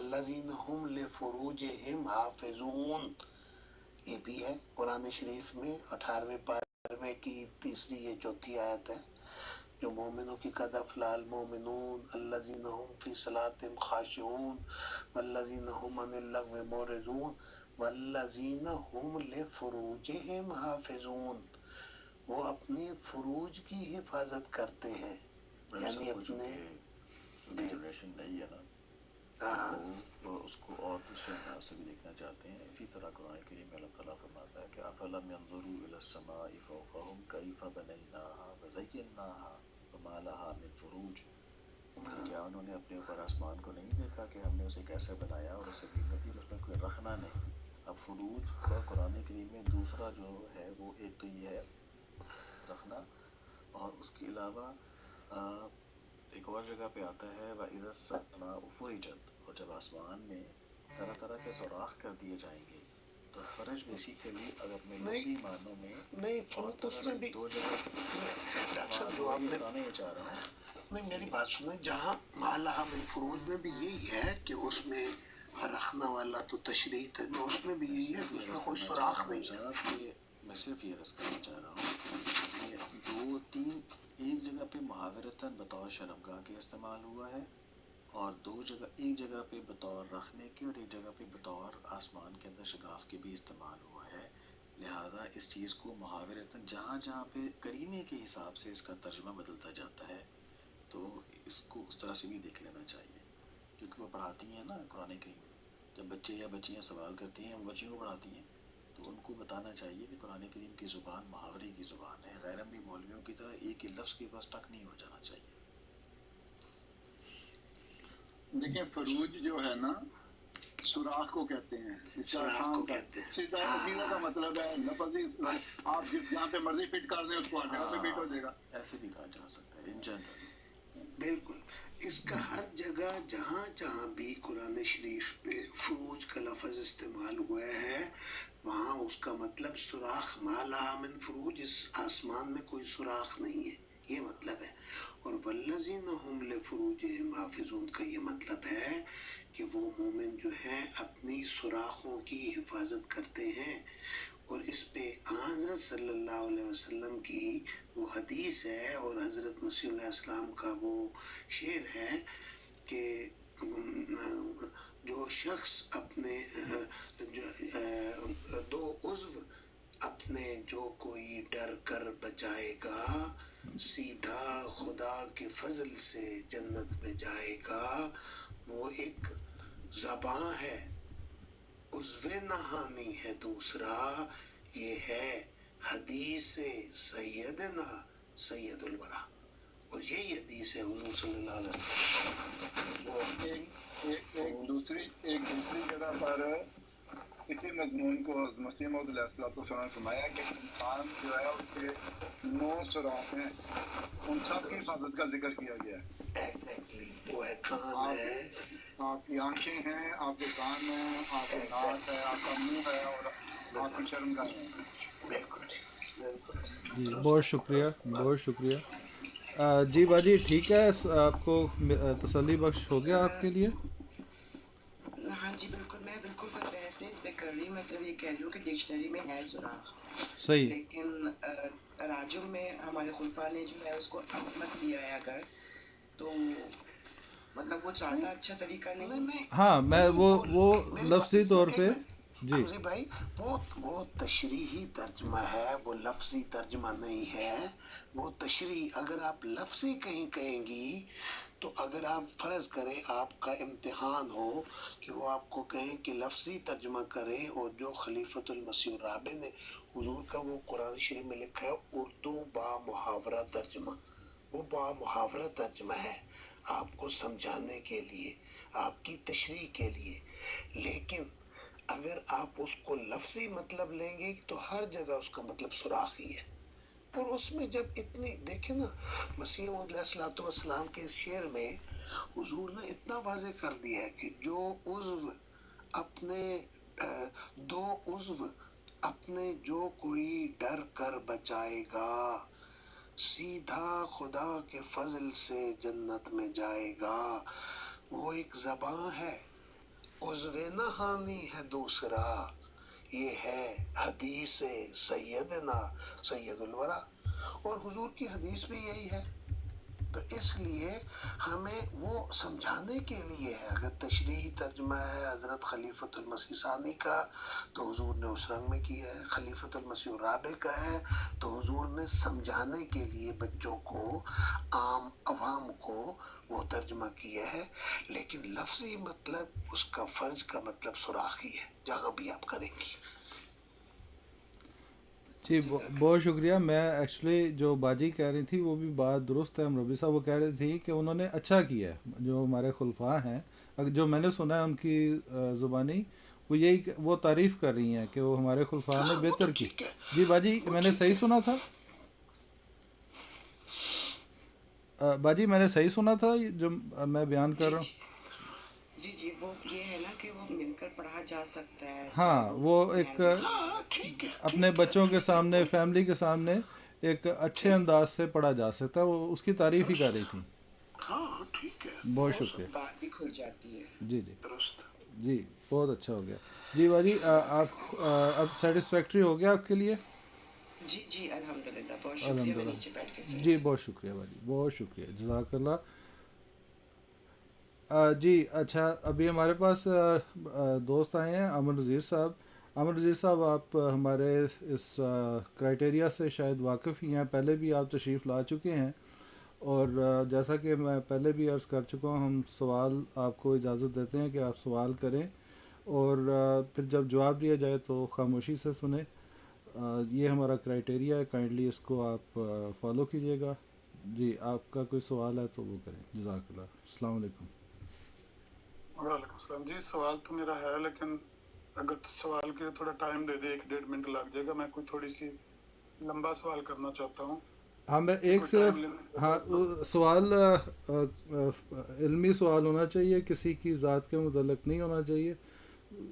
वल्लज़ीना हुम लिफ़ुरूजिहिम हाफ़िज़ून, ये भी है कुरान शरीफ में 18वें पारे की तीसरी ये चौथी आयत है जो मोमिनों की कद अफ़लाल मोमिनून अल्लज़ीना हुम फ़ी सलातिहिम ख़ाशिऊन वल्लज़ीना हुम अनिल लग़्वी मुरिज़ून वल्लज़ीना हुम लिफ़ुरूजिहिम हाफ़िज़ून, वो अपनी फुरूज की हिफाजत करते हैं, यानी अपने जनरेशन नहीं है ना, वो उसको और दूसरे अंदाज से भी देखना चाहते हैं। इसी तरह कुरान करीम में अल्लाह ताला फरमाता है कि अफ़लम यंज़ुरू इलस समाई फ़ौक़हुम कैफ़ बनैनाहा व ज़य्यन्नाहा वमा लहा मिन फ़ुरूज, क्या उन्होंने अपने ऊपर आसमान को नहीं देखा कि हमने उसे कैसे बनाया और उसे ज़ीनत थी, उसमें कोई रखना नहीं। अब फुरूज का कुरान करीम में दूसरा जो है वो एक तो ये है रखना, और उसके अलावा एक और जगह पे आता है वइज़ा समाउ फ़ुरिजत, और जब आसमान में तरह तरह के सुराख कर दिए जाएंगे। तो फर्ज बेसिकली अगर मैं लफ्ज़ी मानों में नहीं और उसमें भी दो जगह जो आपने बताना ये चाह रहा हूँ। नहीं, मेरी बात सुने, जहाँ मालहा मिन फुरूज में भी यही है कि उसमें रखना वाला तो तशरीह है, उसमें भी यही है कि उसमें कोई सुराख नहीं है। मैं सिर्फ ये रस करना चाह रहा हूँ कि दो तीन एक जगह पे मुहावरतन बतौर शर्मगाह के इस्तेमाल हुआ है, और एक जगह पे बतौर रखने के और एक जगह पे बतौर आसमान के अंदर शगाफ के भी इस्तेमाल हुआ है। लिहाजा इस चीज़ को मुहावरतन जहाँ जहाँ पे करीने के हिसाब से इसका तर्जुमा बदलता जाता है, तो इसको उस तरह से भी देख लेना चाहिए, क्योंकि वो पढ़ाती हैं ना कुरान करीम। जब बच्चे या बच्चियाँ सवाल करती हैं, वो बच्चियों को पढ़ाती हैं, तो उनको बताना चाहिए कि कुरान करीम की ज़ुबान मुहावरे की ज़ुबान है। गैर अमली मौलवियों की तरह एक ही लफ्ज़ के पास तक नहीं हो जाना चाहिए। देखिए फरूज जो है ना, सुराख को कहते हैं, इसका आसान सीधा सीधा का मतलब है लफ्ज़ी, आप जिस जहाँ पे मर्जी फिट कर दें उसको हर जगह पे फिट हो जाएगा, ऐसे भी कहा जा सकता है इन जनरल। बिल्कुल, इसका हर जगह जहाँ जहाँ भी कुरान शरीफ में फरूज का लफ्ज़ इस्तेमाल हुआ है वहाँ उसका मतलब सुराख, माला मिन फरूज, इस आसमान में कोई सुराख नहीं है, ये मतलब है। और वल्लज़ीना हुम लिफ़ुरूजिहिम हाफ़िज़ून का ये मतलब है कि वो मोमिन जो हैं अपनी सुराखों की हिफाजत करते हैं। और इस पे हज़रत सल्लल्लाहु अलैहि वसल्लम की वो हदीस है और हज़रत मसीह अलैहि सलाम का वो शेर है कि जो शख्स अपने दो उज़्व अपने जो कोई डर कर बचाएगा, सीधा खुदा के फजल से जन्नत में जाएगा। वो एक ज़बां है, उज़्वे नहानी है दूसरा, ये है हदीस सैयदना सैयदुल वरा, और यही हदीस है हुज़ूर सल्लल्लाहु अलैहि वसल्लम। एक दूसरी जगह पर इसी मजमून को मसीह मौऊद अलैहिस्सलाम ने फरमाया कि इंसान जो है उसके 9 सुराख हैं, उन सब की हिफाजत का जिक्र किया गया है। एग्जैक्टली, वो है कान है, आपकी आंखें हैं, आपके कान हैं, आपका नाक है, आपका मुंह है और आपकी शर्मगाह है। बिल्कुल जी, बहुत शुक्रिया। जी बाजी ठीक है, आपको तसल्ली बख्श हो गया आपके लिए? हाँ जी बिल्कुल, मैं बिल्कुल कोई बहस नहीं इस पे कर रही, मैं सिर्फ ये कह रही हूँ कि डिक्शनरी में है सुराख, सही, लेकिन तराजुम में हमारे खुलफा ने जो है उसको अजमत दिया है अगर, तो मतलब वो ज़्यादा अच्छा तरीका नहीं। हाँ, मैं वो लफ्ज़ी तौर पे जी भाई वो तशरीही तर्जमा है, वो लफ्ज़ी तर्जमा नहीं है, वो तशरीह। अगर आप लफ्ज़ी कहीं कहेंगी तो अगर आप फ़र्ज़ करें आपका इम्तिहान हो कि वो आपको कहें कि लफ्ज़ी तर्जमा करें, और जो खलीफतुल मसीह राबे ने हुजूर का वो कुरान शरीफ में लिखा है उर्दू बा मुहावरा तर्जमा, वो बा मुहावरा तर्जमा है आपको समझाने के लिए, आपकी तशरीह के लिए। लेकिन अगर आप उसको लफ्ज़ी मतलब लेंगे तो हर जगह उसका मतलब सुराख ही है। और उसमें जब इतनी देखें ना, मसीह मौऊद अलैहिस्सलाम के इस शेर में हुजूर ने इतना वाज़े कर दिया है कि जो उज़्व अपने दो उज़्व अपने जो कोई डर कर बचाएगा, सीधा खुदा के फजल से जन्नत में जाएगा। वो एक ज़बां है, उज़्र नहानी है दूसरा, ये है हदीस सैयदना सैयदुल वरा। और हुजूर की हदीस भी यही है। तो इसलिए हमें वो समझाने के लिए है। अगर तशरीही तर्जमा है हज़रत खलीफतुल मसीह सानी का तो हुजूर ने उस रंग में किया है, खलीफतुल मसीह राबे का है तो हुजूर ने समझाने के लिए बच्चों को, आम अवाम को वो तर्जमा किया है। लेकिन लफ्ज़ी मतलब उसका फ़र्ज का मतलब सुराख ही है, जहाँ भी आप करेंगी। जी बहुत शुक्रिया। मैं एक्चुअली जो बाजी कह रही थी वो भी बात दुरुस्त है। रबी साहब वो कह रही थी कि उन्होंने अच्छा किया है। जो हमारे खुलफा हैं, अगर जो मैंने सुना है उनकी ज़ुबानी, वो यही वो तारीफ़ कर रही हैं कि वो हमारे खुलफा ने हाँ, वो तो बेहतर की। ठीक है, जी बाजी, वो मैंने ठीक सही है। सुना था? बाजी मैंने सही सुना था ये जो मैं बयान कर जी रहा हूँ? जी, वो ये है ना कि वो मिलकर पढ़ा जा सकता है, चाहे हाँ, वो वो एक लैंग्वेज हाँ, अलग ठीक है, क्यों अपने ठीक है, बच्चों के बिल्कुल सामने, फैमिली के सामने एक अच्छे ठीक, अंदाज से पढ़ा जा सकता है। वो उसकी तारीफ़ ही कर दुरुस्त। रही थी। हाँ, ठीक है, बहुत हो शुक्रिया। सकता बात भी खुल जाती है। जी जी दुरुस्त। जी, बहुत अच्छा हो गया। जी बाजी, आप अब सेटिस्फैक्ट्री हो गया आपके लिए? जी अल्हम्दुलिल्लाह, बहुत शुक्रिया, मैं नीचे बैठ के अल्हम्दुलिल्लाह सुनी जी, थी। बहुत शुक्रिया बाजी, बहुत शुक्रिया, जज़ाकल्लाह। जी अच्छा, अभी हमारे पास दोस्त आए हैं, अमन नज़ीर साहब। अमन नज़ीर साहब, आप हमारे इस क्राइटेरिया से शायद वाकिफ़ ही हैं, पहले भी आप तशरीफ़ ला चुके हैं। और जैसा कि मैं पहले भी अर्ज़ कर चुका हूँ, हम सवाल आपको इजाज़त देते हैं कि आप सवाल करें और फिर जब जवाब दिया जाए तो खामोशी से सुने। ये हमारा क्राइटेरिया है, काइंडली इसको आप फॉलो कीजिएगा। जी, आपका कोई सवाल है तो वो करें। जज़ाकल्लाह। अस्सलाम वालेकुम। वालेकुम सलाम जी। सवाल तो मेरा है, लेकिन अगर सवाल के लिए थोड़ा टाइम दे दे, 1-1.5 मिनट लग जाएगा। मैं कोई थोड़ी सी लंबा सवाल करना चाहता हूँ हाँ, मैं कि एक कोई टाइम सिर्फ, लिमिट हाँ सवाल इल्मी सवाल होना चाहिए, किसी की ज़ात के मुतल्लिक़ नहीं होना चाहिए।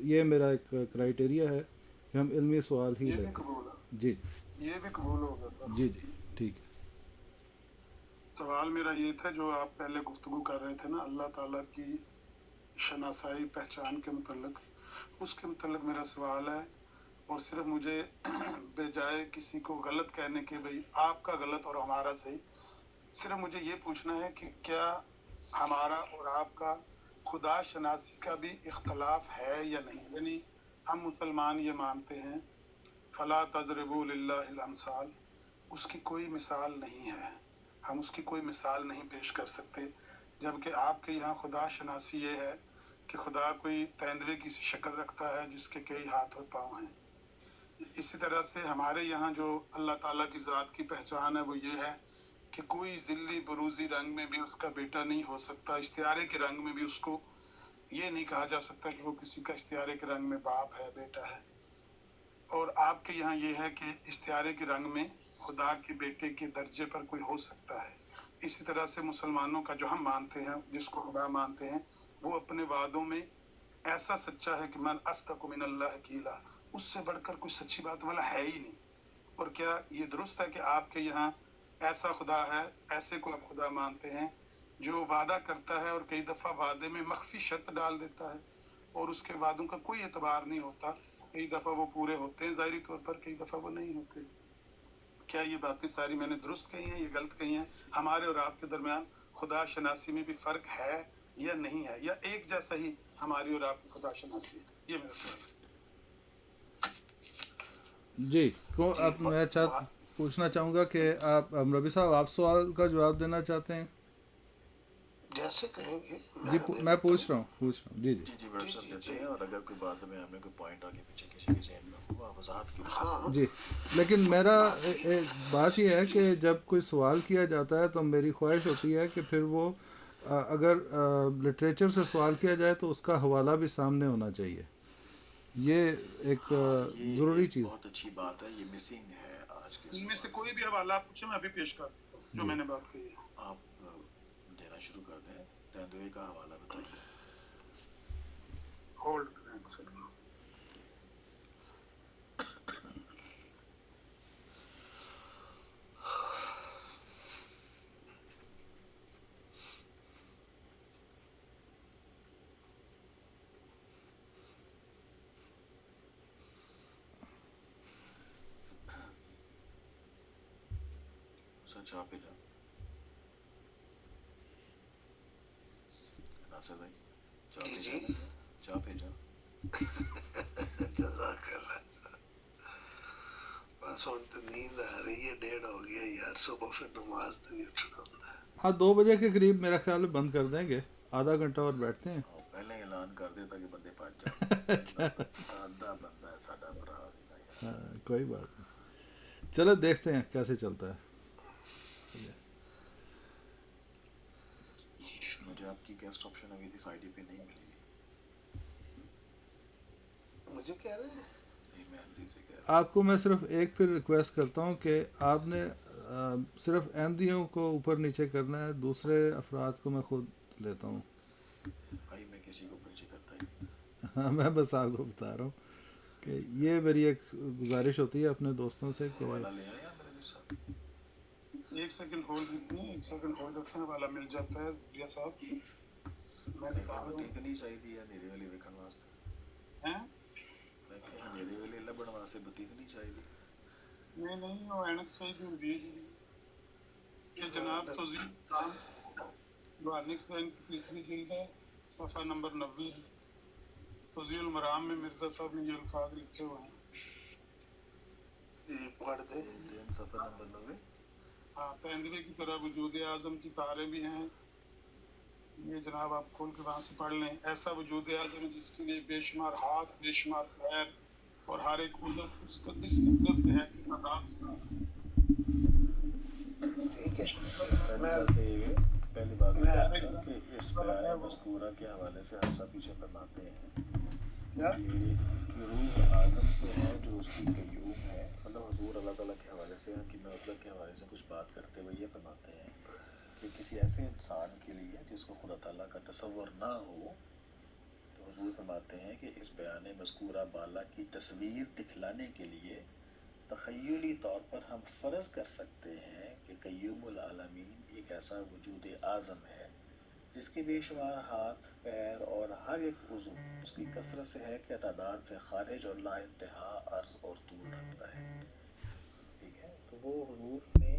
ये मेरा एक क्राइटेरिया है कि हम इल्मी सवाल ही ये भी लेते कबूल हैं। जी है, ये भी कबूल होगा सर। जी जी, ठीक है। सवाल मेरा ये था, जो आप पहले गुफ्तगू कर रहे थे ना अल्लाह ताला की शनासाई पहचान के मुतल्लिक, उसके मुतल्लिक मेरा सवाल है। और सिर्फ मुझे बजाय किसी को गलत कहने के भाई आपका गलत और हमारा सही, सिर्फ मुझे ये पूछना है कि क्या हमारा और आपका खुदा शनासी का भी इख्तलाफ है या नहीं। यानी हम मुसलमान ये मानते हैं फ़ला तज़रिबू लिल्लाहिल अमसाल, उसकी कोई मिसाल नहीं है, हम उसकी कोई मिसाल नहीं पेश कर सकते। जबकि आपके यहाँ खुदा शनासी ये है कि खुदा कोई तेंदुए की सी शक्ल रखता है जिसके कई हाथ और पाँव हैं। इसी तरह से हमारे यहाँ जो अल्लाह ताला की ज़ात की पहचान है वो ये है कि कोई ज़िल्ली बरूज़ी रंग में भी उसका बेटा नहीं हो सकता, इश्तियारे के रंग में भी उसको ये नहीं कहा जा सकता कि वो किसी का इश्तियारे के रंग में बाप है, बेटा है। और आपके यहाँ ये है कि इश्तियारे के रंग में खुदा के बेटे के दर्जे पर कोई हो सकता है। इसी तरह से मुसलमानों का जो हम मानते हैं, जिसको खुदा मानते हैं, वो अपने वादों में ऐसा सच्चा है कि मन अस्दक़ु मिनल्लाह क़ीला, उससे बढ़कर कोई सच्ची बात वाला है ही नहीं। और क्या ये दुरुस्त है कि आपके यहाँ ऐसा खुदा है, ऐसे को आप खुदा मानते हैं जो वादा करता है और कई दफ़ा वादे में मख्फी शर्त डाल देता है और उसके वादों का कोई एतबार नहीं होता। कई दफ़ा वो पूरे होते हैं ज़ाहिरी तौर पर, कई दफ़ा वो नहीं होते। क्या ये बातें सारी मैंने दुरुस्त कही हैं, ये गलत कही हैं? हमारे और आपके दरमियान खुदा शनासी में भी फ़र्क है या नहीं है, या एक जैसा ही हमारी और आपकी खुदा शनासी है? ये मेरा सवाल है। जी, को जी, अब मैं पूछना चाहूँगा कि आप रबी साहब, आप सवाल का जवाब देना चाहते हैं? जैसे कहेंगे जी मैं दे मैं देता हूँ। पूछ रहा हूँ। जी जी जी जी, जी व्हाट्सअप जी देते जी, हैं, और अगर कोई बाद में हमें कोई पॉइंट आगे पीछे किसी के जहन में हो आप वजाहत के लिए हाँ, जी। लेकिन मेरा बात ठीक है। बात यह है कि जब कोई सवाल किया जाता है तो मेरी ख्वाहिश होती है कि फिर वो अगर लिटरेचर से सवाल किया जाए तो उसका हवाला भी सामने होना चाहिए। ये एक हाँ, ये ज़रूरी एक चीज़। बहुत अच्छी बात है, ये मिसिंग है आज के इनमें से सवाल कोई में। भी हवाला आप पूछे, मैं अभी पेश कर देता हूँ जो जी मैंने बात कही है। आप देना शुरू कर दें, तेंदुए का हवाला बताइए। होल्ड करें एक सेकंड। अच्छा चाय पी जा नासिर भाई, चाय पी जी जा, चाय पी जा। जज़ाकल्लाह। बस हुण ते नींद आ रही है, 1:30 हो गया यार, सुबह फिर नमाज ते भी उठना होता है। हाँ 2 बजे के करीब मेरा ख्याल है बंद कर देंगे, आधा घंटा और बैठते हैं। और पहले ऐलान कर देता कि बंदे भज जाओ। आधा बंदा है साडा भरा भी यार। हाँ कोई बात नहीं, चलो देखते हैं कैसे चलता है। मुझे आपकी गेस्ट ऑप्शन अभी इस आईडी पे नहीं मिली। मुझे कह रहे हैं नहीं, मैं हल्दी से कह रहा आपको मैं सिर्फ एक फिर रिक्वेस्ट करता हूँ कि आपने सिर्फ अहमदियों को ऊपर नीचे करना है, दूसरे अफराद को मैं खुद लेता हूँ। हूँ। भाई मैं किसी को परिचय करता ही नहीं। हाँ मैं बस आपको बता रहा हूँ कि ये मेरी एक गुजारिश होती है अपने दोस्तों से कि हवाला ले आया मेरे साथ। 1 सेकंड होल्ड रखिए, 1 सेकंड होल्ड रखने वाला मिल जाता है जिया साहब। मैं निकाल बत्ती रहा इतनी चाहिए है नेरे वाले वेखण वास्ते। हैं। मैं कहा नेरे वाले लभण वास्ते बत्ती इतनी चाहिए। नहीं वो ऐनक चाहिए होती है जी। ये जनाब तौजील खान दुआनिक जैन की तीसरी जिल्द है, सफ़ा नंबर 90 है। तौजील मराम में मिर्ज़ा साहब ने ये अल्फाज लिखे हुए हैं। ये पढ़ दे। दिन सफर नंबर 90। हाँ तेंदुए की तरह वजूद आज़म की तारें भी हैं। ये जनाब आप खोल के वहाँ से पढ़ लें। ऐसा वजूद आज़म है जिसके लिए बेशुमार हाथ, बेशुमार पैर और हर एक उज़्व उसका इस कदरत से है कि तादाद ठीक है, पहली बात ये है कि इस बयान मज़कूरा के हवाले से हस्सा पीछे फरमाते हैं कि इसकी रूह आज़म से है जो उसकी कय्यूम है। मतलब हुज़ूर अल्लाह ताला के हवाले से कि मतलब के हवाले से कुछ बात करते हुए ये फरमाते हैं कि किसी ऐसे इंसान के लिए जिसको खुदा ताला का तसव्वुर ना हो, तो हुज़ूर फरमाते हैं कि इस बयान मज़कूरा बाला की तस्वीर दिखलाने के लिए तख़य्युली तौर पर हम फ़र्ज़ कर सकते हैं कि कय्यूमुल आलमीन एक ऐसा वजूद आज़म है जिसके बेशुमार हाथ, पैर और हर एक उज़्व उसकी कसरत से है कि तादाद से खारिज और ला इंतहा अर्ज़ और तूल रखता है। ठीक है, तो वो हुज़ूर ने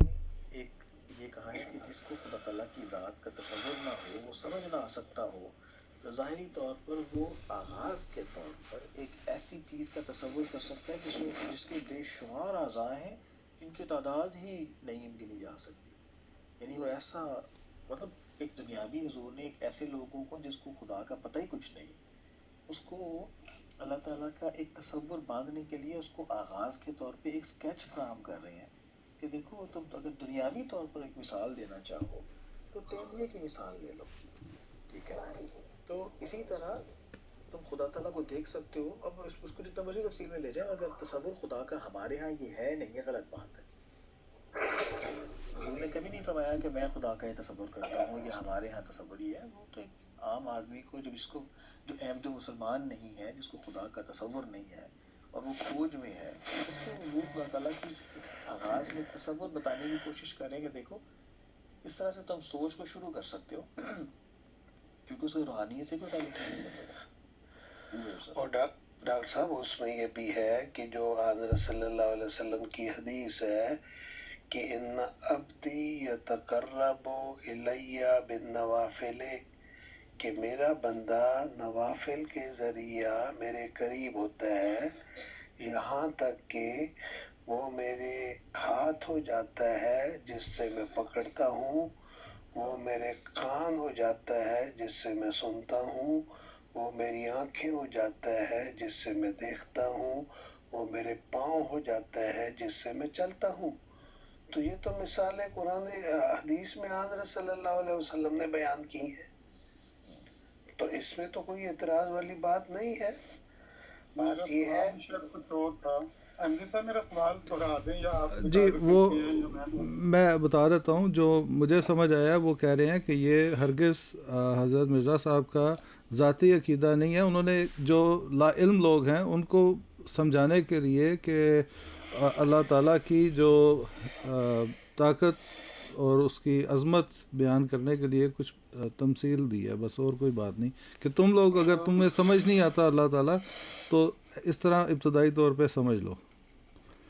एक ये कहा है कि जिसको खुदा तआला की ज़ात का तसव्वुर ना हो, वो समझ ना आ सकता हो, तो ज़ाहिरी तौर पर वो आगाज़ के तौर पर एक ऐसी चीज़ का तसव्वुर कर सकता है जिसके बेशुमार अज़ा हैं जिनकी तादाद ही नहीं गिनी जा सकती। यानी वो ऐसा मतलब एक दुनियावी हुज़ूर ने एक ऐसे लोगों को जिसको खुदा का पता ही कुछ नहीं, उसको अल्लाह ताला का एक तसव्वुर बांधने के लिए उसको आगाज़ के तौर पे एक स्केच फराहम कर रहे हैं कि देखो तुम अगर दुनियावी तौर पर एक मिसाल देना चाहो तो तेंदुए की मिसाल ले लो। ठीक है, तो इसी तरह तुम खुदा ताला को देख सकते हो। अब उसको जितना मर्जी तफसील में ले जाए, अगर तसव्वुर खुदा का हमारे यहाँ ये है नहीं, ये गलत बात है। हुज़ूर ने कभी नहीं फरमाया कि मैं खुदा का ये तसव्वुर करता हूँ, ये हमारे यहाँ तसव्वुर ही है। वो तो एक आम आदमी को जो मुसलमान नहीं है, जिसको खुदा का तसव्वुर नहीं है और वो खोज में है, उसको हुज़ूर खुदा ताला की आगाज़ में तसव्वुर बताने की कोशिश करें कि देखो इस तरह से तुम सोच को शुरू कर सकते हो क्योंकि उसकी रूहानियत से कोई ताल्लुक नहीं बनेगा। और डॉक्टर साहब उसमें ये भी है कि जो हज़रत सल्लल्लाहु अलैहि वसल्लम की हदीस है कि इन्ना अब्दी यतकर्रबु इलैया बिन नवाफिल, कि मेरा बंदा नवाफिल के ज़रिया मेरे करीब होता है, यहाँ तक कि वो मेरे हाथ हो जाता है जिससे मैं पकड़ता हूँ, वो मेरे कान हो जाता है जिससे मैं सुनता हूँ, वो मेरी आँखें हो जाता है जिससे मैं देखता हूँ, वो मेरे पाँव हो जाता है जिससे मैं चलता हूँ। तो ये तो मिसाल है कुरान हदीस में हज़रत सल्लल्लाहु अलैहि वसल्लम ने बयान की है, तो इसमें तो कोई एतराज़ वाली बात नहीं है। बात ये है कुछ और था। एमडी साहब मेरा सवाल दोहरा दें या आप जी वो मैं बता देता हूँ, जो मुझे समझ आया वो कह रहे हैं कि ये हरगिज़ हज़रत मिर्ज़ा साहब का ज़ाती अकीदा नहीं है। उन्होंने जो ला इल्म लोग हैं उनको समझाने के लिए कि अल्लाह ताला की जो ताकत और उसकी अज़मत बयान करने के लिए कुछ तमसील दी है, बस और कोई बात नहीं। कि तुम लोग अगर तुम्हें समझ नहीं आता अल्लाह ताला तो इस तरह इब्तदाई तौर पे समझ लो।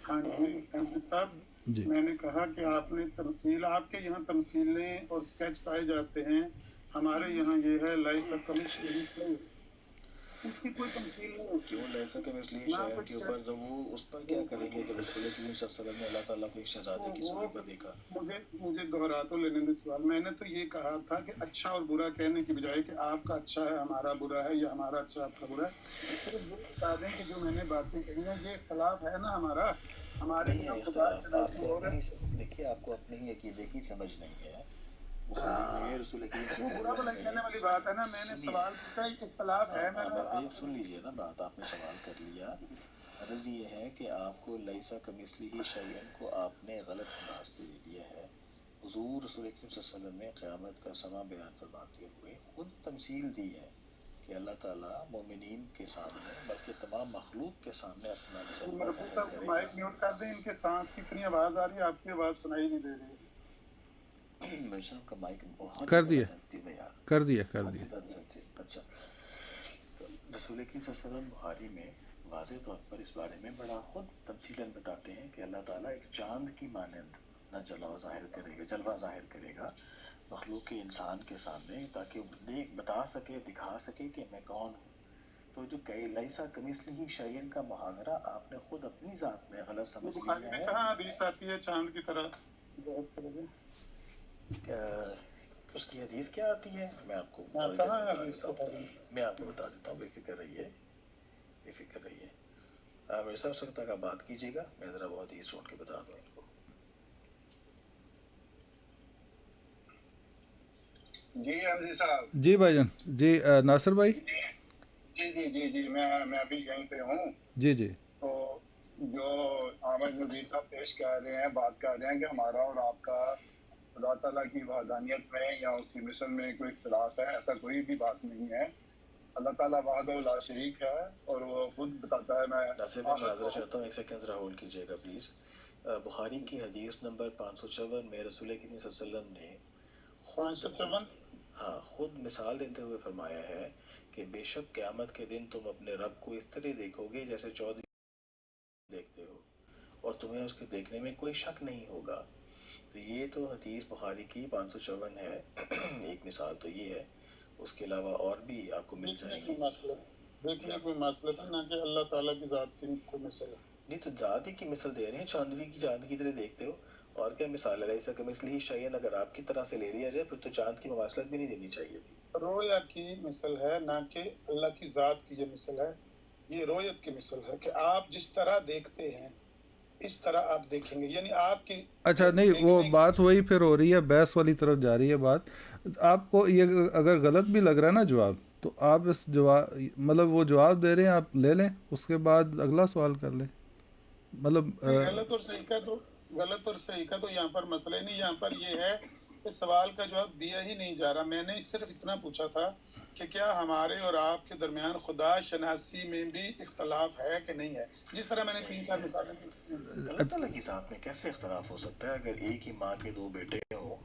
हाँ जी एमडी साहब جی मैंने कहा कि आपने तमसील, आपके यहाँ तमसीलें और स्केच पाए जाते हैं, हमारे यहाँ ये है लाइसा कमिस्लिही, इसकी कोई तमसील नहीं होती क्यों लैसा के इसलिए ना शायर कुछ के ऊपर तो वो उस पर क्या करेंगे कि रसूल करीम सल्लल्लाहु अलैहि वसल्लम ने अल्लाह ताला को एक शहजादे की सूरत में देखा। मुझे दोहरा तो लेने दे सवाल। मैंने तो ये कहा था कि अच्छा और बुरा कहने की बजाय कि आपका अच्छा है हमारा बुरा है या हमारा अच्छा आपका बुरा है, सिर्फ ये बता दें कि जो मैंने बातें कही हैं ये इख्तलाफ है ना हमारा, हमारे नहीं है यहाँ खुदा इख्तलाफ, आपको अपने ही देखिए, आपको अपने ही अकीदे की समझ नहीं है। बुखारी में रसूल करीम वो बुरा भला कहने वाली बात है ना। मैंने सवाल पूछा इख्तलाफ है ना। भाई सुन लीजिए ना बात, आपने सवाल कर लिया। अर्ज़ ये है कि आपको लैसा कमिस्लिही शैअन को आपने गलत अंदाज से ले लिया है। हुज़ूर रसूल करीम सल्लल्लाहु अलैहि वसल्लम ने क़यामत का समा बयान फरमाते हुए खुद तमसील दी है कि अल्लाह ताला मोमिनीन के सामने बल्कि तमाम मखलूक के सामने अपना जलवा ज़ाहिर करेगा। माइक म्यूट कर दें, इनके सांस कितनी आवाज़ आ रही है, आपकी आवाज़ सुनाई नहीं दे रही। मेरे साहब का माइक बहुत कर दिया सेंसिटिव है यार, कर दिया कर हद से दिया। ज़्यादा सेंसिटिव। अच्छा, तो रसूल करीम सल्लल्लाहु अलैहि वसल्लम बुखारी में वाज़े तौर पर इस बारे में बड़ा खुद तफसीलन बताते हैं कि अल्लाह ताला एक चांद की मानंद न जलवा ज़ाहिर करेगा मखलूक के इंसान के सामने, ताकि बता सके, दिखा सके कि मैं कौन हूँ। तो जो कई लैसा कमिस्लिही शैअन का मुहावरा आपने खुद अपनी ज़ात में गलत समझ लिया है। कहाँ हदीस आती है चांद की तरह? उसकी हदीस क्या आती है मैं आपको बता देता हूँ, बेफिक्र रहिए, बेफिक्र रहिए। मेरे साथ सकता का बात कीजिएगा, मैं ज़रा बहुत हदीस ढूंढ के बता दूँ इनको। जी अमजी साहब। जी भाईजान। जी नासिर भाई। जी जी जी जी मैं अभी यहीं पे हूँ। जी जी। तो जो अहमद नज़ीर साहब पेश कर रहे हैं, बात कर रहे हैं कि हमारा और आपका खुदा ताला की वहदानियत में या उसकी मिशन में कोई इख्तिलाफ है, ऐसा कोई भी बात नहीं है। अल्लाह ताला वहदहू ला शरीक है और वो खुद बताता है। मैं नासिर भाई माज़रत चाहता हूँ, एक सेकंड ज़रा होल्ड कीजिएगा प्लीज़। बुखारी की हदीस नंबर 554 में रसूल करीम सल्लल्लाहु अलैहि वसल्लम ने 554 खुद मिसाल देते हुए फरमाया है कि बेशक क़यामत के दिन तुम अपने रब को इस तरह देखोगे जैसे चौधरी देखते हो, और तुम्हें उसके देखने में कोई शक नहीं होगा। तो ये तो हदीस बुखारी की 554 है। एक मिसाल तो ये है, उसके अलावा और भी आपको मिल जाएंगे। देखने कोई मसला है ना कि अल्लाह ताला की ज़ात की कोई मिसाल नहीं, तो ज़ात ही की मिसाल दे रहे हैं, चांदनी की चांद की तरह देखते हो, और क्या मिसाल है। ऐसा कमिस्लिही शैअन अगर आपकी तरह से ले लिया जाए फिर तो चांद की मवासलत भी नहीं देनी चाहिए थी। रोया की मिसल है ना कि अल्लाह की ज़ात की ये मिसल है, ये रोयत की मिसल है कि आप जिस तरह देखते हैं इस तरह आप देखेंगे, यानी आपकी। अच्छा नहीं, वो बात वही फिर हो रही है, बहस वाली तरफ जा रही है बात। आपको ये अगर गलत भी लग रहा है ना जवाब, तो आप इस जवाब मतलब वो जवाब दे रहे हैं आप ले लें, उसके बाद अगला सवाल कर लें। मतलब गलत और सही का तो यहाँ पर मसला ही नहीं। यहाँ पर ये है कि सवाल का जवाब दिया ही नहीं जा रहा। मैंने सिर्फ इतना पूछा था कि क्या हमारे और आपके दरमियान खुदा शनासी में भी इख्तलाफ है कि नहीं है, जिस तरह मैंने 3-4 मिसालें दी। अल्लाह ताला की ज़ात में कैसे इख्तलाफ हो सकता है? अगर एक ही माँ के 2 बेटे हों,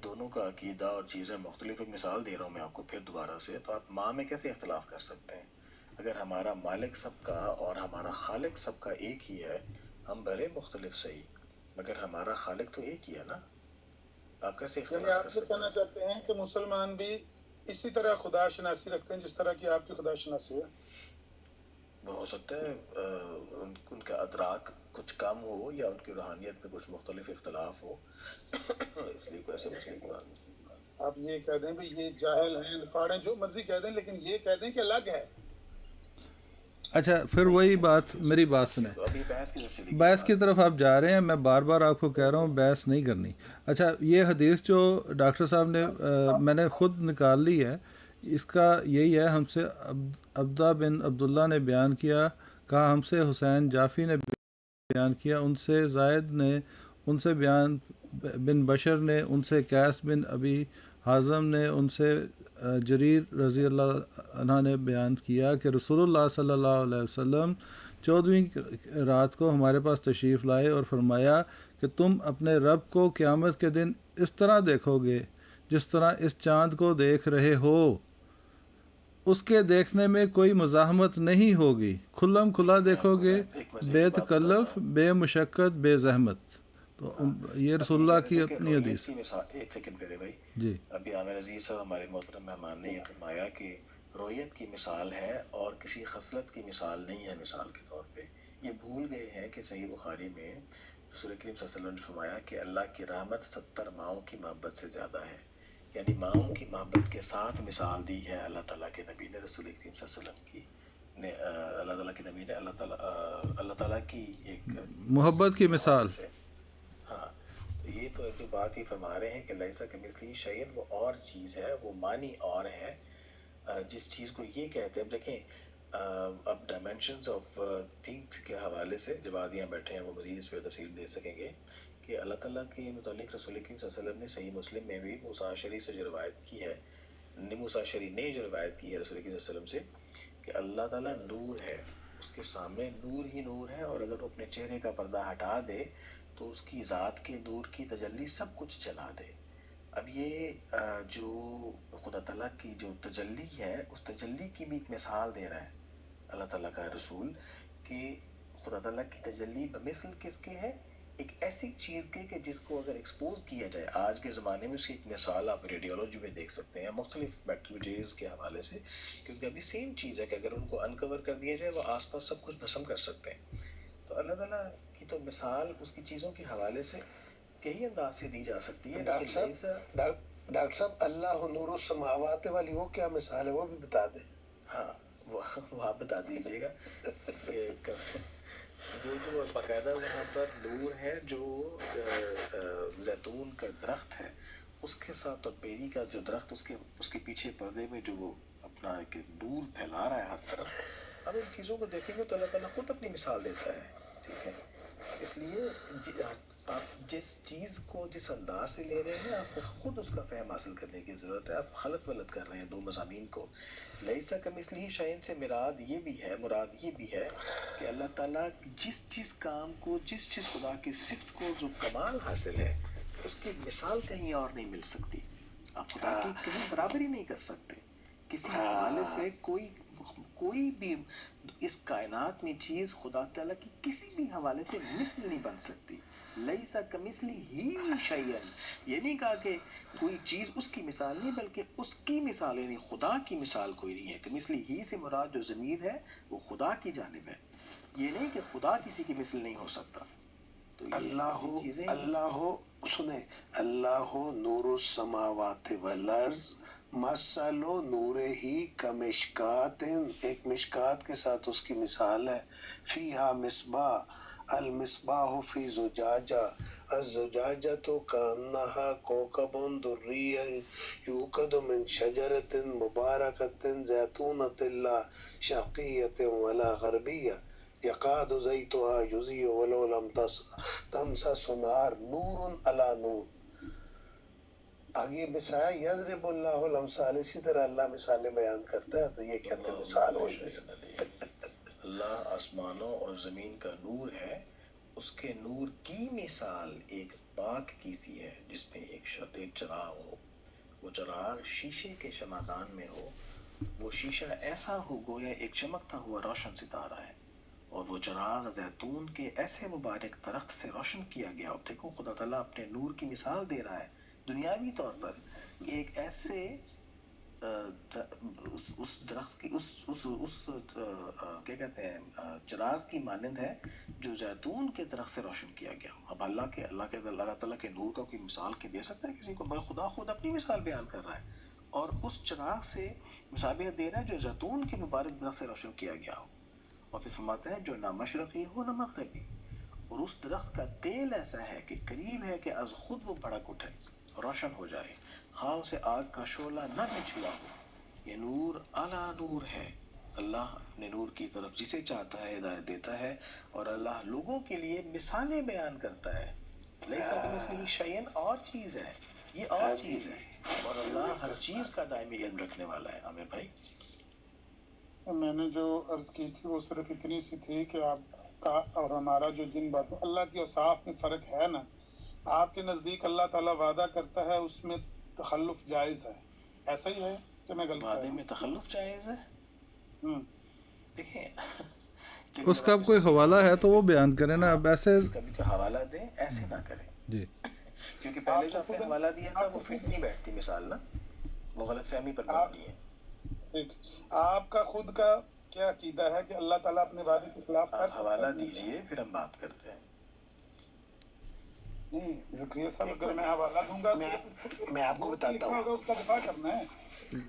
दोनों का अकीदा और चीज़ें मुख्तलिफ। एक मिसाल दे रहा हूँ मैं आपको फिर दोबारा से, तो आप माँ में कैसे इख्तलाफ कर सकते हैं? अगर हमारा मालिक सबका और हमारा खालिक सबका एक ही है, हम भले मुख्तलिफ सही, मगर हमारा खालिक तो एक ही है ना। आप कैसे इख्तलाफ कर सकते हैं? कहना चाहते हैं कि मुसलमान भी इसी तरह खुदा शनासी रखते हैं जिस तरह की आपकी खुदा शनासी है? वो हो सकता है उनका अदराक कुछ कम हो या उनकी रूहानियत में कुछ मुख्तलिफ इख्तलाफ हो, इसलिए कोई ऐसे मसले की बात नहीं। आप ये कह दें भाई ये जाहिल हैं, पढ़ें, जो मर्जी कह दें, लेकिन ये कह दें कि अलग है। अच्छा फिर वही बात, मेरी बात सुने। तो अभी बहस की तरफ आप जा रहे हैं, मैं बार बार आपको कह रहा हूँ बहस नहीं करनी। अच्छा ये हदीस जो डॉक्टर साहब ने मैंने ख़ुद निकाल ली है, इसका यही है, हमसे अब्दा बिन अब्दुल्ला ने बयान किया, कहा हमसे हुसैन जाफ़ी ने बयान किया, उनसे ज़ायद ने, उनसे बयान बिन बशर ने, उनसे कैस बिन अबी हाज़म ने, उनसे जरीर रज़ी अल्लाह अन्हा ने बयान किया कि रसूलुल्लाह सल्लल्लाहु अलैहि वसल्लम 14वीं रात को हमारे पास तशरीफ़ लाए और फरमाया कि तुम अपने रब को क़यामत के दिन इस तरह देखोगे जिस तरह इस चाँद को देख रहे हो, उसके देखने में कोई मज़ाहमत नहीं होगी, खुल्लम खुला देखोगे, बेतकल्लफ, बेमुशक्क़त, बेज़हमत। تو یہ رسول اللہ کی دیکھیں، اپنی رویت حدیث. کی مثال، ایک سیکنڈ پہلے بھائی، جی ابھی عامر عزیز صاحب ہمارے محترم مہمان نے یہ فرمایا کہ رویت کی مثال ہے اور کسی خصلت کی مثال نہیں ہے مثال کے طور پہ. یہ بھول گئے ہیں کہ صحیح بخاری میں رسول کریم صلی اللہ علیہ وسلم نے فرمایا کہ اللہ کی رحمت 70 ماؤں کی محبت سے زیادہ ہے. یعنی ماؤں کی محبت کے ساتھ مثال دی ہے اللہ تعالیٰ کے نبی نے رسول کریم صلی اللہ علیہ وسلم کی نے اللہ تعالیٰ کے نبی نے اللہ تعالیٰ کی ایک محبت کی مثال. سے. ہاں، تو یہ تو جو بات ہی فرما رہے ہیں کہ لیسا کمثلہ شیء، وہ اور چیز ہے، وہ معنی اور ہے جس چیز کو یہ کہتے ہیں. اب دیکھیں اب ڈائمینشنز آف تھنگس کے حوالے سے جب آدمیاں بیٹھے ہیں وہ مزید اس پہ تفصیل دے سکیں گے کہ اللہ تعالیٰ کے متعلق رسول کریم صلی اللہ علیہ وسلم نے صحیح مسلم میں بھی موسیٰ اشعری سے جو روایت کی ہے، موسیٰ اشعری نے جو روایت کی ہے رسول کریم صلی اللہ علیہ وسلم سے کہ اللہ تعالیٰ نور ہے، اس کے سامنے نور ہی نور ہے، اور اگر وہ اپنے چہرے کا پردہ ہٹا دے تو اس کی ذات کے نور کی تجلی سب کچھ جلا دے. اب یہ جو خدا تعالیٰ کی جو تجلی ہے اس تجلی کی بھی ایک مثال دے رہا ہے اللہ تعالیٰ کا رسول کہ خدا تعالیٰ کی تجلی بمثل کس کے ہے؟ ایک ایسی چیز کے کہ جس کو اگر ایکسپوز کیا جائے آج کے زمانے میں، اس کی ایک مثال آپ ریڈیولوجی میں دیکھ سکتے ہیں مختلف بیکٹیریاز کے حوالے سے، کیونکہ ابھی سیم چیز ہے کہ اگر ان کو انکور کر دیا جائے وہ آس پاس سب کچھ بھسم کر سکتے ہیں. تو اللہ تعالیٰ کی تو مثال اس کی چیزوں کے حوالے سے کئی انداز سے دی جا سکتی ہے. ڈاکٹر صاحب اللہ نور السماوات والی وہ کیا مثال ہے وہ بھی بتا دیں. ہاں وہ آپ بتا دیجیے گا کہ وہ جو باقاعدہ وہاں پر نور ہے جو زیتون کا درخت ہے اس کے ساتھ، اور بیری کا جو درخت اس کے پیچھے پردے میں جو وہ اپنا ایک نور پھیلا رہا ہے ہر طرف. اب ان چیزوں کو دیکھیں گے تو اللہ تعالیٰ خود اپنی مثال دیتا ہے. ٹھیک ہے، اس لیے آپ جس چیز کو جس انداز سے لے رہے ہیں آپ کو خود اس کا فہم حاصل کرنے کی ضرورت ہے. آپ غلط کر رہے ہیں دو مضامین کو. لیسا کمثلہ شیء سے مراد یہ بھی ہے کہ اللہ تعالیٰ جس کام کو، جس خدا کی صفت کو جو کمال حاصل ہے اس کی مثال کہیں اور نہیں مل سکتی. آپ خدا کی کہیں برابری نہیں کر سکتے کسی حوالے سے. کوئی بھی اس کائنات میں چیز خدا تعالیٰ کی کسی بھی حوالے سے مثل نہیں بن سکتی. لیسا کمثلہ شیء، یہ نہیں کہا کہ کوئی چیز اس کی مثال نہیں، بلکہ اس کی مثال، یعنی خدا کی مثال کوئی نہیں ہے. کمثلہ سے مراد جو ضمیر ہے وہ خدا کی جانب ہے، یہ نہیں کہ خدا کسی کی مثل نہیں ہو سکتا. تو اللہ سنیں، اللہ نور السماوات والارض مثل نور ہی کمشکات، ایک مشکات کے ساتھ اس کی مثال ہے. فیہا مصباح، المصباح فی زجاجہ، الزجاجۃ کأنہا کوکب دری یوقد من شجرۃ مبارکۃ زیتونۃ لا شرقیۃ ولا غربیہ یکاد زیتها یضیء ولو لم تمسس نار نور علی نور. آگے مثال یضرب اللہ الامثال، اسی طرح اللہ مثالیں بیان کرتا ہے. تو یہ کہتے ہیں مثال ہو اللہ آسمانوں اور زمین کا نور ہے، اس کے نور کی مثال ایک پاک کی سی ہے جس میں ایک چراغ ہو. وہ چراغ شیشے کے شمعدان میں ہو، وہ شیشہ ایسا ہو گویا ایک چمکتا ہوا روشن ستارہ ہے، اور وہ چراغ زیتون کے ایسے مبارک درخت سے روشن کیا گیا. اب دیکھو خدا تعالیٰ اپنے نور کی مثال دے رہا ہے دنیاوی طور پر کہ ایک ایسے اس درخت کی اس کیا کہتے ہیں چراغ کی مانند ہے جو زیتون کے درخت سے روشن کیا گیا. اب اللہ تعالیٰ کے نور کا کوئی مثال کے دے سکتا ہے کسی کو؟ بلکہ خدا خود اپنی مثال بیان کر رہا ہے اور اس چراغ سے مشابہت دے رہا ہے جو زیتون کے مبارک درخت سے روشن کیا گیا ہو. اور پھر فرماتا ہے جو نہ مشرقی ہو نہ مغربی، اور اس درخت کا تیل ایسا ہے کہ قریب ہے کہ از خود وہ بھڑک اٹھے، روشن ہو جائے، خواہ اسے آگ کا شعلہ نہ بھی چھوا ہو. یہ نور اعلیٰ نور ہے. اللہ اپنے نور کی طرف جسے چاہتا ہے ہدایت دیتا ہے، اور اللہ لوگوں کے لیے مثالیں بیان کرتا ہے. لیسا کمثلہ شیء اور چیز ہے، یہ اور چیز ہے، اور اللہ ہر چیز کا دائمی علم رکھنے والا ہے. عامر بھائی میں نے جو عرض کی تھی وہ صرف اتنی سی تھی کہ آپ کا اور ہمارا جو جن باتوں اللہ کی اوصاف میں فرق ہے نا، آپ کے نزدیک اللہ تعالیٰ وعدہ کرتا ہے اس میں تخلف جائز ہے، ایسا ہی ہے کہ میں غلط؟ وعدے میں تخلف جائز ہے؟ دیکھیں اس کا کوئی حوالہ ہے تو وہ بیان کریں نا. اب ایسے اس کا بھی کوئی حوالہ دیں، ایسے نہ کریں. جی کیونکہ پہلے جو آپ نے حوالہ دیا تھا وہ فٹ نہیں بیٹھتی مثال نا، وہ غلط فہمی پر مبنی ہے. ٹھیک، آپ کا خود کا کیا عقیدہ ہے کہ اللہ تعالیٰ اپنے وعدے کے خلاف کر آپ سکتا حوالہ ہے؟ دیجئے پھر ہم بات کرتے ہیں. نہیں زکریا صاحب، اگر میں حوالہ دوں گا میں آپ کو بتاتا ہوں، ہوگا اس کا دفاع کرنا ہے.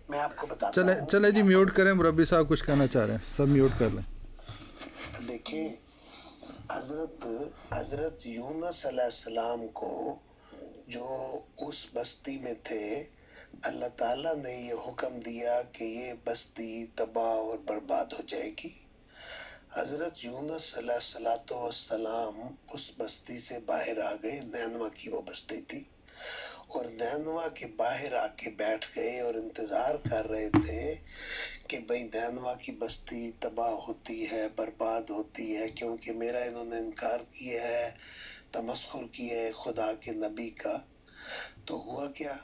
میں آپ کو بتاتا ہوں. چلے جی میوٹ کریں، مربی صاحب کچھ کہنا چاہ رہے ہیں، سب میوٹ کر لیں. دیکھیں حضرت یونس علیہ السلام کو جو اس بستی میں تھے، اللہ تعالیٰ نے یہ حکم دیا کہ یہ بستی تباہ اور برباد ہو جائے گی. حضرت یونس علیہ السلام اس بستی سے باہر آ گئے. نینوا کی وہ بستی تھی، اور نینوا کے باہر آ کے بیٹھ گئے اور انتظار کر رہے تھے کہ بھئی نینوا کی بستی تباہ ہوتی ہے، برباد ہوتی ہے، کیونکہ میرا انہوں نے انکار کیا ہے، تمسخر کیا ہے خدا کے نبی کا. تو ہوا کیا،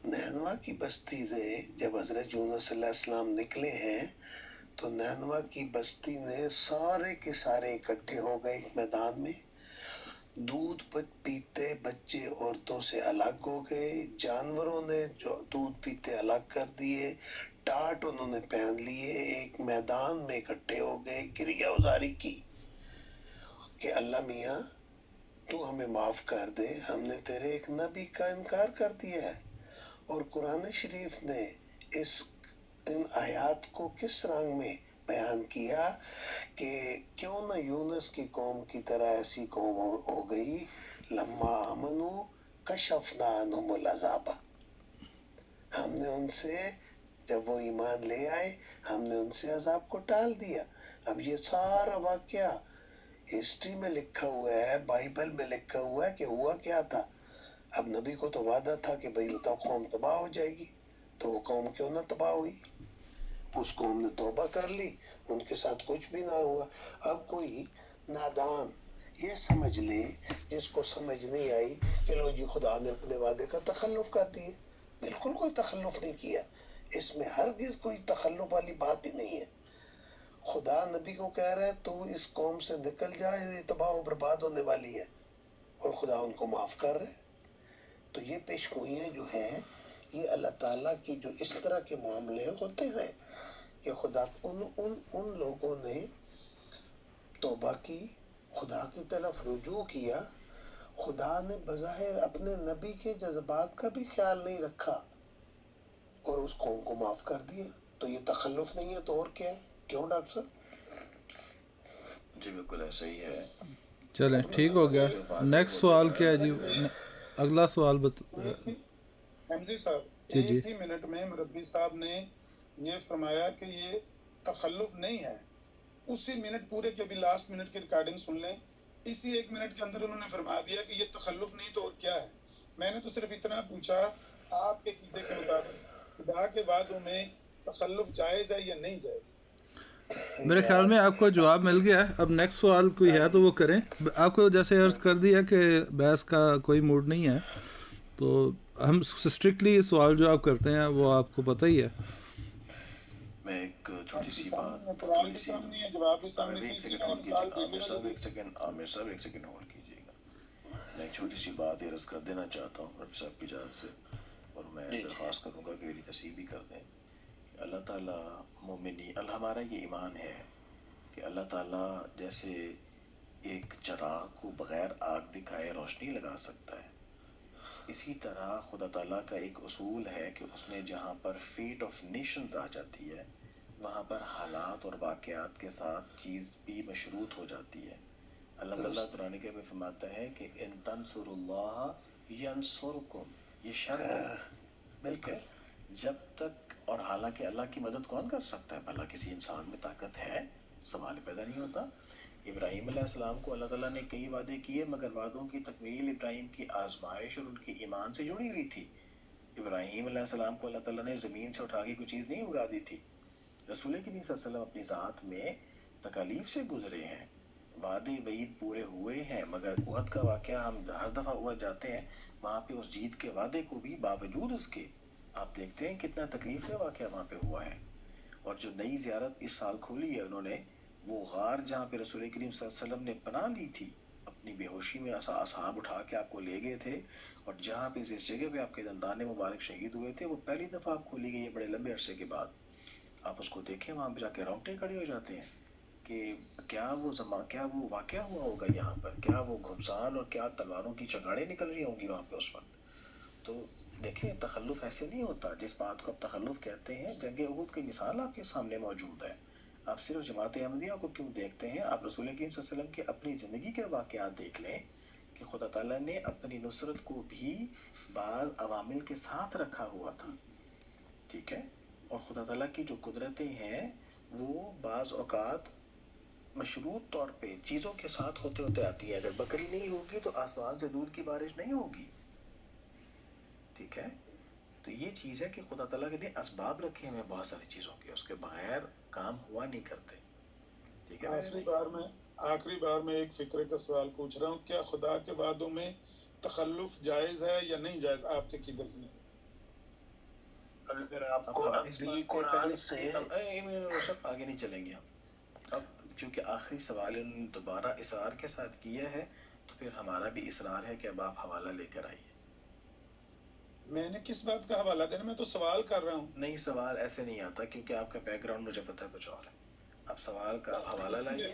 نینوا کی بستی سے جب حضرت یونس علیہ السلام نکلے ہیں تو نینوا کی بستی نے سارے کے سارے اکٹھے ہو گئے ایک میدان میں. دودھ پیتے بچے عورتوں سے الگ ہو گئے، جانوروں نے جو دودھ پیتے الگ کر دیے، ٹاٹ انہوں نے پہن لیے، ایک میدان میں اکٹھے ہو گئے، کریا ازاری کی کہ اللہ میاں تو ہمیں معاف کر دے، ہم نے تیرے ایک نبی کا انکار کر دیا ہے. اور قرآن شریف نے ان آیات کو کس رنگ میں بیان کیا کہ کیوں نہ یونس کی قوم کی طرح ایسی قوم ہو گئی، لما آمنو کشفنا عنہم العذاب، ہم نے ان سے جب وہ ایمان لے آئے ہم نے ان سے عذاب کو ٹال دیا. اب یہ سارا واقعہ ہسٹری میں لکھا ہوا ہے، بائبل میں لکھا ہوا ہے کہ ہوا کیا تھا. اب نبی کو تو وعدہ تھا کہ بھئی بتاؤ قوم تباہ ہو جائے گی، تو وہ قوم کیوں نہ تباہ ہوئی، اس قوم نے توبہ کر لی، ان کے ساتھ کچھ بھی نہ ہوا. اب کوئی نادان یہ سمجھ لے، جس کو سمجھ نہیں آئی کہ لو جی خدا نے اپنے وعدے کا تخلف کر دیے. بالکل کوئی تخلف نہیں کیا، اس میں ہرگز کوئی تخلف والی بات ہی نہیں ہے. خدا نبی کو کہہ رہا ہے تو اس قوم سے نکل جائے، یہ تباہ و برباد ہونے والی ہے، اور خدا ان کو معاف کر رہے. تو یہ پیشگوئیاں جو ہیں یہ اللہ تعالیٰ کی جو اس طرح کے معاملے ہوتے ہیں کہ خدا ان لوگوں نے توبہ کی، خدا کی طرف رجوع کیا، خدا نے بظاہر اپنے نبی کے جذبات کا بھی خیال نہیں رکھا اور اس قوم کو معاف کر دیا. تو یہ تخلف نہیں ہے تو اور کیا ہے؟ کیوں ڈاکٹر صاحب؟ جی بالکل ایسا ہی ہے. چلیں ٹھیک ہو گیا. نیکسٹ سوال کیا ہے جی؟ اگلا سوال حمزی صاحب، جی ایک ہی منٹ میں مربی صاحب نے یہ فرمایا کہ یہ تخلف نہیں ہے، اسی منٹ پورے کے ابھی لاسٹ منٹ کی ریکارڈنگ سن لیں، اسی ایک منٹ کے اندر انہوں نے فرما دیا کہ یہ تخلف نہیں تو اور کیا ہے. میں نے تو صرف اتنا پوچھا آپ کے عقیدے کے مطابق خدا کے وعدوں میں تخلف جائز ہے یا نہیں جائز؟ میرے خیال میں آپ کو جواب مل گیا ہے. اب نیکسٹ سوال کوئی ہے تو وہ کریں. آپ کو جیسے عرض کر دیا کہ بحث کا کوئی موڈ نہیں ہے، تو ہم اسٹرکٹلی سوال جو آپ کرتے ہیں وہ آپ کو پتہ ہی ہے. میں ایک چھوٹی سی بات، سوال بھی سامنے ہے، جواب بھی سامنے. ایک سیکنڈ ہولڈ کیجیے عامر صاحب، عامر صاحب ایک سیکنڈ ہولڈ کیجیے گا. میں ایک چھوٹی سی بات عرض کر دینا چاہتا ہوں رب صاحب کی اجازت سے، اور میں درخواست کروں گا کہ میری تصحیح بھی کر دیں. اللہ تعالیٰ مومنی، ہمارا یہ ایمان ہے کہ اللہ تعالیٰ جیسے ایک چراغ کو بغیر آگ دکھائے روشنی لگا سکتا ہے، اسی طرح خدا تعالیٰ کا ایک اصول ہے کہ اس میں جہاں پر فیٹ آف نیشنز آ جاتی ہے وہاں پر حالات اور واقعات کے ساتھ چیز بھی مشروط ہو جاتی ہے. اللہ تعالیٰ قرآن کے میں فرماتا ہے کہ ان تنصروا اللہ ینصرکم، یہ شرط ہے بالکل. جب تک، اور حالانکہ اللہ کی مدد کون کر سکتا ہے؟ بھلا کسی انسان میں طاقت ہے؟ سوال پیدا نہیں ہوتا. ابراہیم علیہ السلام کو اللہ تعالیٰ نے کئی وعدے کیے، مگر وعدوں کی تکمیل ابراہیم کی آزمائش اور ان کی ایمان سے جڑی ہوئی تھی. ابراہیم علیہ السلام کو اللہ تعالیٰ نے زمین سے اٹھا کے کوئی چیز نہیں اگا دی تھی. رسول کریم صلی اللہ علیہ وسلم اپنی ذات میں تکالیف سے گزرے ہیں، وعدے وعید پورے ہوئے ہیں، مگر احد کا واقعہ ہم ہر دفعہ احد جاتے ہیں، وہاں پہ اس جیت کے وعدے کو بھی باوجود اس کے آپ دیکھتے ہیں کتنا تکلیف کا واقعہ وہاں پہ ہوا ہے. اور جو نئی زیارت اس سال کھولی ہے انہوں نے، وہ غار جہاں پہ رسول کریم صلی اللہ علیہ وسلم نے پناہ لی تھی अपनी बेहोशी में असहाब उठा के आपको ले गए थे, और जहाँ पे जिस जगह पे आपके दंदान मुबारक शहीद हुए थे वो पहली दफ़ा आप खोली गई है बड़े लंबे अरसे के बाद। आप उसको देखें, वहाँ पे जाके रोंगटे खड़े हो जाते हैं कि क्या वो वाक़या हुआ होगा यहाँ पर, क्या वो घुमसान और क्या तलवारों की चगाड़ें निकल रही होंगी वहाँ पे उस वक्त। तो देखें, तखल्लुफ़ ऐसे नहीं होता। जिस बात को आप तखल्लुफ़ कहते हैं, जंग उहद की मिसाल आपके सामने मौजूद है। आप सिर्फ जमात अहमदिया को क्यों देखते हैं? आप रसूल करीम सल्लल्लाहु अलैहि वसल्लम के अपनी ज़िंदगी के वाक़यात देख लें कि खुदा ताला ने अपनी नुसरत को भी बाज़ अवामिल के साथ रखा हुआ था, ठीक है। और खुदा ताला की जो कुदरतें हैं वो बाज़ औक़ात मशरूत तौर पे चीज़ों के साथ होते होते आती है। अगर बकरी नहीं होगी तो आसमान से दूध की बारिश नहीं होगी, ठीक है। तो ये चीज़ है कि खुदा ताला के लिए असबाब रखे हैं बहुत सारी चीज़ों के, उसके बगैर काम हुआ नहीं करते, ठीक है। आखिरी बार में एक फ़िक्र का सवाल पूछ रहा हूँ, क्या खुदा के वादों में तखल्लुफ़ जायज़ है या नहीं जायज़ आपके क़ीदत में? अगर आपको अभी कुरान से आगे नहीं चलेंगे हम। अब चूँकि आखिरी सवाल उन्होंने दोबारा इसरार के साथ किया है, तो फिर हमारा भी इसरार है कि अब आप हवाला लेकर आइए। मैंने किस बात का हवाला देना? मैं तो सवाल कर रहा हूँ। नहीं, सवाल ऐसे नहीं आता, क्योंकि आपका बैकग्राउंड मुझे पता है कुछ और है। आप सवाल का आप हवाला लाइए,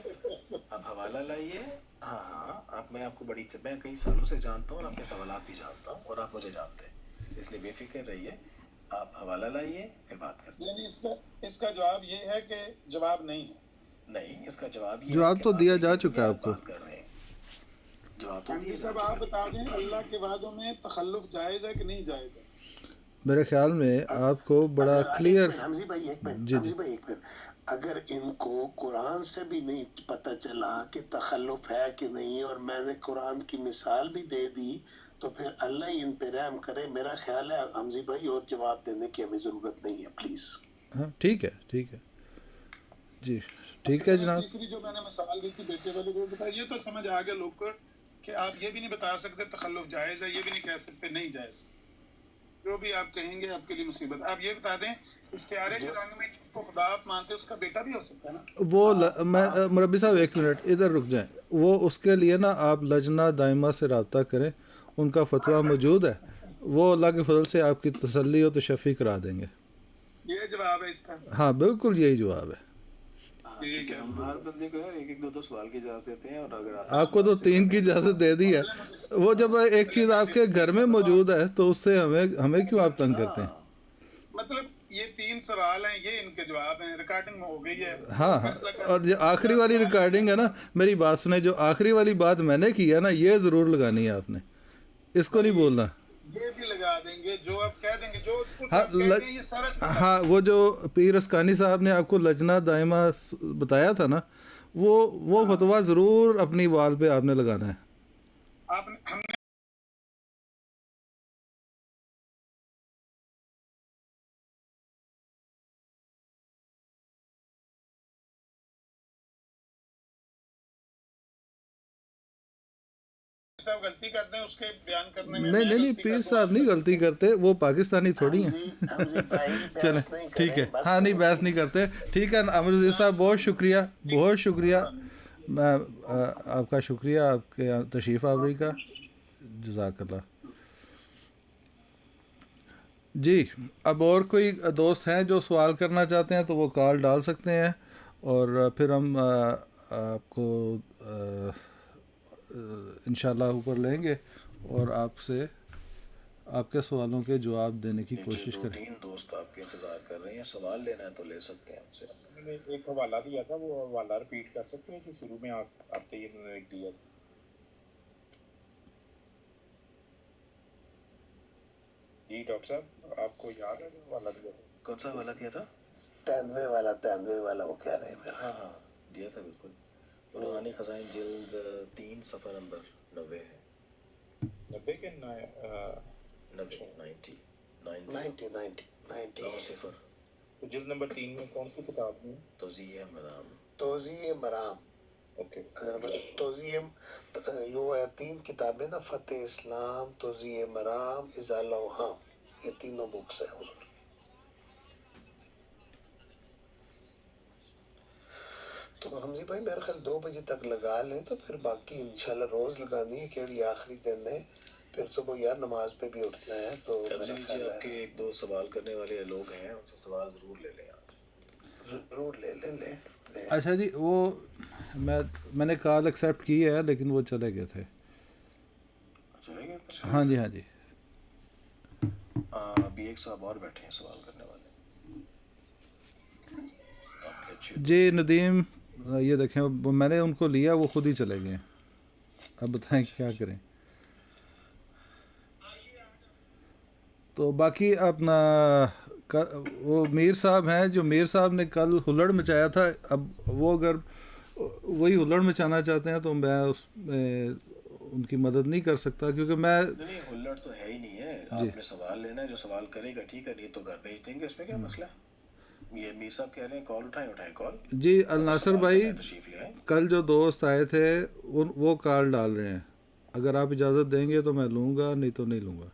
आप हवाला लाइए। हाँ, मैं आपको मैं कई सालों से जानता हूँ और आपके सवालात भी जानता हूँ और आप मुझे जानते हैं, इसलिए बेफिक्र रहिए। आप हवाला लाइए, फिर बात करते हैं। यानी इसका जवाब ये है कि जवाब नहीं है? नहीं, इसका जवाब ये जवाब है तो कि दिया आप जा एक चुका है बुनियाद आपको। बात कर रहे हैं। जवाब तो दिया जा सब चुका आप है। बता दें, अल्लाह के वादों में तखल्लुफ़ जायज़ है कि नहीं जायज़ है? मेरे ख्याल में आपको बड़ा क्लियर। हमजी भाई एक मिनट, जी हमजी भाई एक मिनट। अगर इनको कुरान से भी नहीं पता चला कि तखल्लुफ़ है कि नहीं, और मैंने कुरान की मिसाल भी दे दी, तो फिर अल्लाह ही इन पे रहम करे। मेरा ख्याल है हमजी भाई और जवाब देने की हमें ज़रूरत नहीं है, प्लीज़। हाँ ठीक है, ठीक है जी, ठीक है जनाब। तीसरी जो मैंने मिसाल दी थी बेटे वाले को बताया, ये तो समझ आ गया लोग को कि आप ये भी नहीं बता सकते तखल्लुफ़ जायज़ है, ये भी नहीं कह सकते नहीं जायज़। जो भी आप कहेंगे आपके लिए मुसीबत। आप ये बता दें, इस्तिआरे के रंग में जिसको खुदा आप मानते हैं उसका बेटा भी हो सकता है ना? मैं मुरब्बी साहब एक मिनट इधर रुक जाएं। वो उसके लिए ना आप लजना दाइमा से रब्ता करें, उनका फतवा मौजूद है, वो अल्लाह के फजल से आपकी तसल्ली और तशफ़ी करा देंगे। ये जवाब है इसका? हाँ बिल्कुल यही जवाब है। ठीक है। हम हर बंदे को यार एक दो सवाल की इजाज़त देते हैं, और अगर आप आपको तो 3 की इजाज़त दे दी है। वो जब एक चीज़ आपके घर में मौजूद है तो उससे हमें क्यों आप तंग करते हैं? मतलब ये 3 सवाल हैं, ये इनके जवाब हैं, रिकॉर्डिंग हो गई है। हाँ हाँ, और जो आखिरी वाली रिकॉर्डिंग है ना, मेरी बात सुने, जो आखिरी वाली बात मैंने की है ना, ये ज़रूर लगानी है आपने, इसको नहीं बोलना। ये भी लगा देंगे, जो आप कह देंगे, जो कुछ हाँ आप कहेंगे ये सारा। हाँ, वो जो पीर अस्कानी साहब ने आपको लजना दाइमा बताया था ना, वो फतवा ज़रूर अपनी वाल पे आपने लगाना है। आपने हमने सब गलती करते हैं उसके बयान करने में। नहीं, पीर साहब नहीं गलती करते, वो पाकिस्तानी थोड़ी हैं। चलें ठीक है, हाँ नहीं बहस नहीं करते, ठीक है। अमर साहब बहुत शुक्रिया, मैं आपका शुक्रिया आपके तशरीफ़ आवरी का, जज़ाकल्लाह जी। अब और कोई दोस्त हैं जो सवाल करना चाहते हैं तो वो कॉल डाल सकते हैं, और फिर हम आपको इंशाल्लाह ऊपर लेंगे और आपसे आपके सवालों के जवाब देने की कोशिश करें। 2-3 दोस्त आपके इंतज़ार कर रहे हैं, सवाल लेना है तो ले सकते हैं हमसे। मैंने एक हवाला दिया था, वो हवाला रिपीट कर सकते हैं जो शुरू में आपने ये दिया था? जी डॉक्टर साहब, आपको याद है हवाला दिया था? कौन सा हवाला दिया था? 93 वाला वो कह रहे हैं मेरा। हाँ दिया था बिल्कुल। रूहानी खजाइन जिल्द 3 सफ़ा नंबर 90 है। 90 के 90 तो जिल्द नंबर 3 में कौन सी किताब में? तौज़ीए मराम। ओके, तौज़ीए यो है 3 किताबें ना, फ़तेह इस्लाम, तौज़ीए मराम, इज़ाला औहाम, ये तीनों बुक्स हैं हुज़ूर। तो تو حمزی بھائی میرا خیال 2 بجے تک لگا لیں تو پھر باقی انشاءاللہ روز لگانی ہے کیڑی آخری دن ہے پھر صبح یار نماز پہ بھی اٹھنا ہے تو میرا تنزیل جی خیال آپ کے ہے ایک دو سوال کرنے والے لوگ ہیں ان سے سوال ضرور لے لیں آج. ضرور لے لیں. اچھا جی وہ میں نے کال ایکسیپٹ کی ہے لیکن وہ چلے گئے تھے. چلے گئے. ہاں جی ہاں جی. ابھی ایک صاحب اور بیٹھے ہیں سوال کرنے والے. آپ کے اچھے جی ندیم یہ دیکھیں میں نے ان کو لیا وہ خود ہی چلے گئے. اب بتائیں کیا کریں. تو باقی اپنا وہ میر صاحب ہیں جو میر صاحب نے کل ہلڑ مچایا تھا. اب وہ اگر وہی ہلڑ مچانا چاہتے ہیں تو میں اس میں ان کی مدد نہیں کر سکتا کیونکہ میں نہیں ہلڑ تو ہے ہی نہیں ہے. آپ نے سوال لینا ہے جو سوال کرے گا ٹھیک ہے نہیں تو گھر بھیج دیں گے. اس میں کیا مسئلہ ہے. یہ میر صاحب کہہ رہے ہیں کال اٹھائیں کال. جی الناصر بھائی تشریف لے آئیں. کل جو دوست آئے تھے وہ کال ڈال رہے ہیں. اگر آپ اجازت دیں گے تو میں لوں گا نہیں تو نہیں لوں گا.